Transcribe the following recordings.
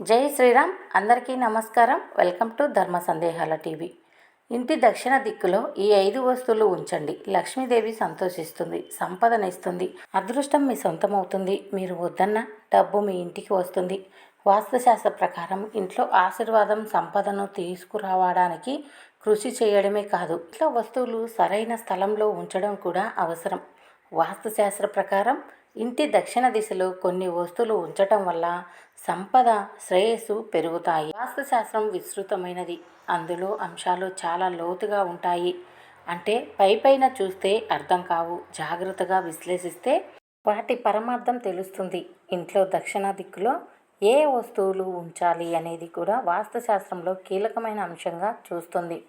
జై శ్రీరామ్. అందరికీ నమస్కారం. వెల్కమ్ టు ధర్మ సందేహాల టీవీ. ఇంటి దక్షిణ దిక్కులో ఈ 5 వస్తువులు ఉంచండి. లక్ష్మీదేవి సంతోషిస్తుంది, సంపదనిస్తుంది, అదృష్టం మీ సొంతమవుతుంది. మీరు వద్దన్న డబ్బు మీ ఇంటికి వస్తుంది. వాస్తుశాస్త్ర ప్రకారం ఇంట్లో ఆశీర్వాదం, సంపదను తీసుకురావడానికి కృషి చేయడమే కాదు, ఇంట్లో వస్తువులు సరైన స్థలంలో ఉంచడం కూడా అవసరం. వాస్తుశాస్త్ర ప్రకారం ఇంటి దక్షిణ దిశలో కొన్ని వస్తువులు ఉంచటం వల్ల సంపద, శ్రేయస్సు పెరుగుతాయి. వాస్తుశాస్త్రం విస్తృతమైనది. అందులో అంశాలు చాలా లోతుగా ఉంటాయి. అంటే పైపైన చూస్తే అర్థం కావు, జాగ్రత్తగా విశ్లేషిస్తే వాటి పరమార్థం తెలుస్తుంది. ఇంట్లో దక్షిణ దిక్కులో ఏ వస్తువులు ఉంచాలి అనేది కూడా వాస్తుశాస్త్రంలో కీలకమైన అంశంగా చూస్తుంది.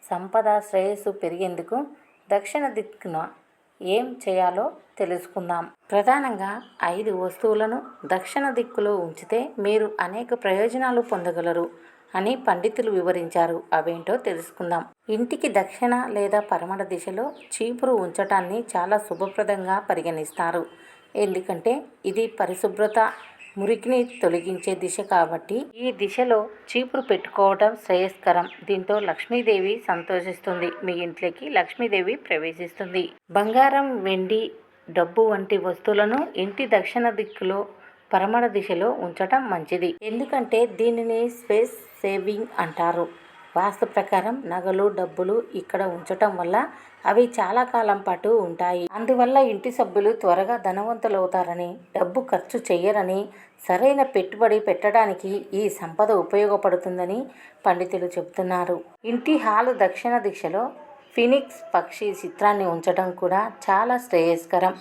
సంపద, శ్రేయస్సు పెరిగేందుకు దక్షిణ దిక్కున ఏం చేయాలో తెలుసుకుందాం. ప్రధానంగా 5 వస్తువులను దక్షిణ దిక్కులో ఉంచితే మీరు అనేక ప్రయోజనాలు పొందగలరు అని పండితులు వివరించారు. అవేంటో తెలుసుకుందాం. ఇంటికి దక్షిణ లేదా పడమర దిశలో చీపురు ఉంచటాన్ని చాలా శుభప్రదంగా పరిగణిస్తారు. ఎందుకంటే ఇది పరిశుభ్రత, మురికిని తొలగించే దిశ కాబట్టి ఈ దిశలో చీపురు పెట్టుకోవడం శ్రేయస్కరం. దీంతో లక్ష్మీదేవి సంతోషిస్తుంది, మీ ఇంట్లోకి లక్ష్మీదేవి ప్రవేశిస్తుంది. బంగారం, వెండి, డబ్బు వంటి వస్తువులను ఇంటి దక్షిణ దిక్కులో పడమర దిశలో ఉంచటం మంచిది. ఎందుకంటే దీనిని స్పేస్ సేవింగ్ అంటారు. వాస్తు ప్రకారం నగలు, డబ్బులు ఇక్కడ ఉంచటం వల్ల అవి చాలా కాలం పాటు ఉంటాయి. అందువల్ల ఇంటి సభ్యులు త్వరగా ధనవంతులవుతారని, డబ్బు ఖర్చు చెయ్యరని, సరైన పెట్టుబడి పెట్టడానికి ఈ సంపద ఉపయోగపడుతుందని పండితులు చెబుతున్నారు. ఇంటి హాలు దక్షిణ దిశలో ఫినిక్స్ పక్షి చిత్రాన్ని ఉంచడం కూడా చాలా శ్రేయస్కరం.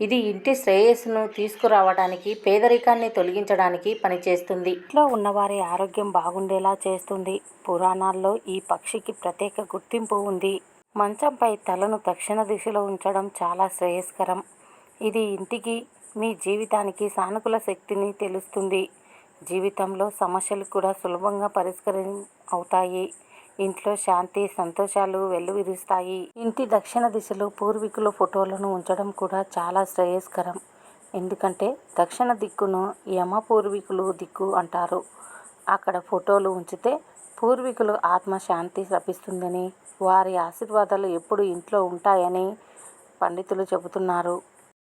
ఇది ఇంటి శ్రేయస్సును తీసుకురావడానికి, పేదరికాన్ని తొలగించడానికి పనిచేస్తుంది. ఇంట్లో ఉన్నవారి ఆరోగ్యం బాగుండేలా చేస్తుంది. పురాణాల్లో ఈ పక్షికి ప్రత్యేక గుర్తింపు ఉంది. మంచంపై తలను దక్షిణ దిశలో ఉంచడం చాలా శ్రేయస్కరం. ఇది ఇంటికి, మీ జీవితానికి సానుకూల శక్తిని తెలుస్తుంది. జీవితంలో సమస్యలు కూడా సులభంగా పరిష్కారం అవుతాయి. ఇంట్లో శాంతి, సంతోషాలు వెల్లువిరుస్తాయి. ఇంటి దక్షిణ దిశలో పూర్వీకుల ఫోటోలను ఉంచడం కూడా చాలా శ్రేయస్కరం. ఎందుకంటే దక్షిణ దిక్కును యమ పూర్వీకులు దిక్కు అంటారు. అక్కడ ఫోటోలు ఉంచితే పూర్వీకులు ఆత్మ శాంతి లభిస్తుందని, వారి ఆశీర్వాదాలు ఎప్పుడు ఇంట్లో ఉంటాయని పండితులు చెబుతున్నారు.